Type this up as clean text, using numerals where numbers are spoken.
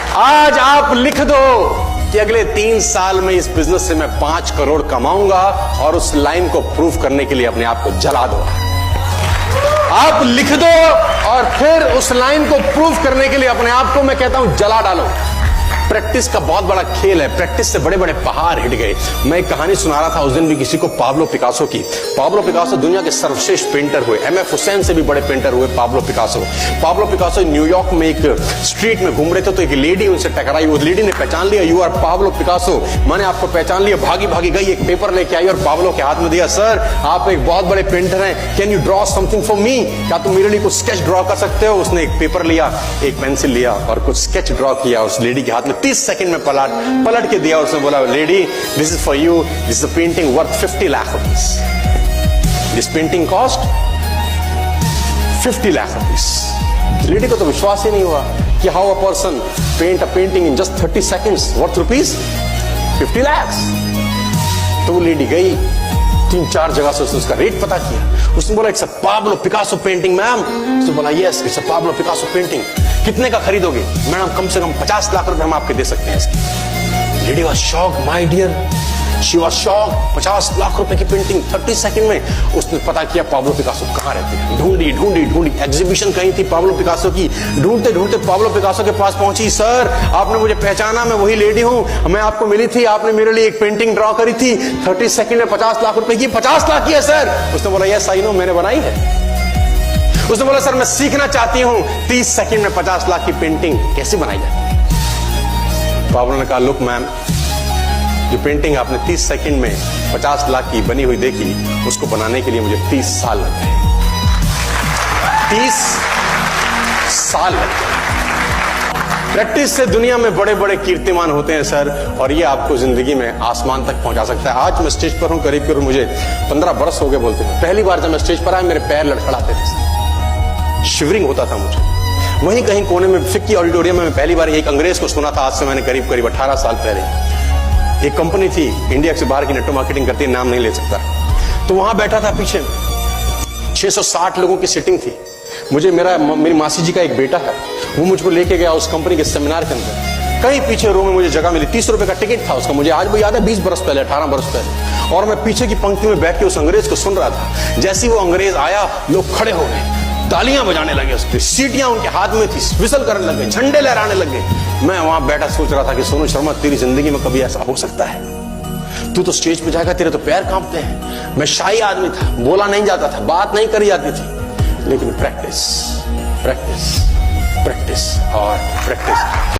आज आप लिख दो कि अगले 3 साल में इस बिजनेस से मैं 5 करोड़ कमाऊंगा, और उस लाइन को प्रूव करने के लिए अपने आप को जला दो। आप लिख दो और फिर उस लाइन को प्रूव करने के लिए अपने आप को, मैं कहता हूं, जला डालो। प्रैक्टिस का बहुत बड़ा खेल है। प्रैक्टिस से बड़े बड़े पहाड़ हिट गए। मैं एक कहानी सुना रहा था उस दिन भी किसी को, पाब्लो पिकासो की। पाब्लो पिकासो दुनिया के सर्वश्रेष्ठ पेंटर हुए। एमएफ हुसैन से भी बड़े पेंटर हुए Pablo Picasso. Pablo Picasso New York में एक स्ट्रीट में घूम रहे थे, तो एक लेडी उनसे टकराई। उस लेडी ने पहचान लिया, यू आर पाब्लो पिकासो, मैंने आपको पहचान लिया। भागी भागी गई, एक पेपर लेके आई और पाब्लो के हाथ में दिया। सर, आप एक बहुत बड़े पेंटर हैं, can you draw something for me? क्या तुम मेरे लिए कुछ स्केच ड्रॉ कर सकते हो? उसने एक पेपर लिया, एक पेंसिल लिया और कुछ स्केच ड्रॉ किया उस लेडी के हाथ में। 30 सेकंड में पलट के दिया। उसने बोला, lady, this is for you, this is a painting worth 50 lakh rupees. This painting cost 50 lakh rupees. Lady को तो विश्वास ही नहीं हुआ कि how a person paint a painting in just 30 seconds worth rupees 50 lakh. तो वो लेडी गई, 3-4 जगह से उसने उसका रेट पता किया। उसने बोला, it's a Pablo Picasso painting ma'am. उसने बोला, yes, it's a Pablo Picasso painting. कितने का खरीदोगे? मैडम, कम से कम 50 लाख रुपए हम आपके दे सकते हैं इसके। Lady was shocked, my dear, she was shocked. 50 lakh रुपए की पेंटिंग 30 सेकंड में। उसने पता किया पाब्लो पिकासो कहां रहते हैं। ढूंढी ढूंढी ढूंढी, एग्जीबिशन कहीं थी पाब्लो पिकासो की। ढूंढते ढूंढते पाब्लो पिकासो के पास पहुंची। सर, आपने मुझे पहचाना, मैं वही लेडी हूं, मैं आपको मिली थी, आपने मेरे लिए एक पेंटिंग ड्रॉ करी थी 30 सेकंड में 50 लाख रुपए की। 50 लाख की है सर। उसने बोला, यस आई नो, मैंने बनाई है। उसने बोला, सर मैं सीखना चाहती हूं 30 सेकंड में 50 लाख की पेंटिंग कैसे बनाई जाती। पाब्लो ने कहा, लुक मैम, जो पेंटिंग आपने 30 सेकंड में 50 लाख की बनी हुई देखी, उसको बनाने के लिए मुझे 30 साल लग गए। 30 साल लग गए। प्रैक्टिस से दुनिया में बड़े बड़े कीर्तिमान होते हैं सर, और ये आपको जिंदगी में आसमान तक पहुंचा सकता है। आज मैं स्टेज पर हूं, करीब मुझे 15 बरस हो गए बोलते हैं। पहली बार जब मैं स्टेज पर आया, मेरे पैर लड़खड़ाते थे, शिवरिंग होता था मुझे। वहीं कहीं कोने में फिक्की ऑडिटोरियम में मैं पहली बार एक अंग्रेज को सुना था। आज से मैंने करीब 18 साल पहले। एक कंपनी थी इंडिया से बाहर की, नेटवर्क मार्केटिंग करती है, नाम नहीं ले सकता। तो वहां बैठा था, पीछे 660 लोगों की सीटिंग थी। मुझे मेरी मासी जी का एक बेटा है, वो मुझको लेके गया उस कंपनी के सेमिनार के अंदर। कहीं पीछे रो में मुझे जगह मिली। 30 रुपए का टिकट था उसका, मुझे आज भी याद है, 20 बरस पहले, 18 बरस पहले। और मैं पीछे की पंक्ति में बैठ के उस अंग्रेज को सुन रहा था। जैसे ही वो अंग्रेज आया, लोग खड़े हो गए, तालियां बजाने लगे, उसकी सीटियां उनके हाथ में थी, विसल करने लगे, झंडे लहराने लगे। मैं वहां बैठा सोच रहा था कि सोनू शर्मा, तेरी जिंदगी में कभी ऐसा हो सकता है? तू तो स्टेज पे जाएगा, तेरे तो पैर कांपते हैं। मैं शाही आदमी था, बोला नहीं जाता था, बात नहीं करी जाती थी, लेकिन प्रैक्टिस प्रैक्टिस प्रैक्टिस और प्रैक्टिस।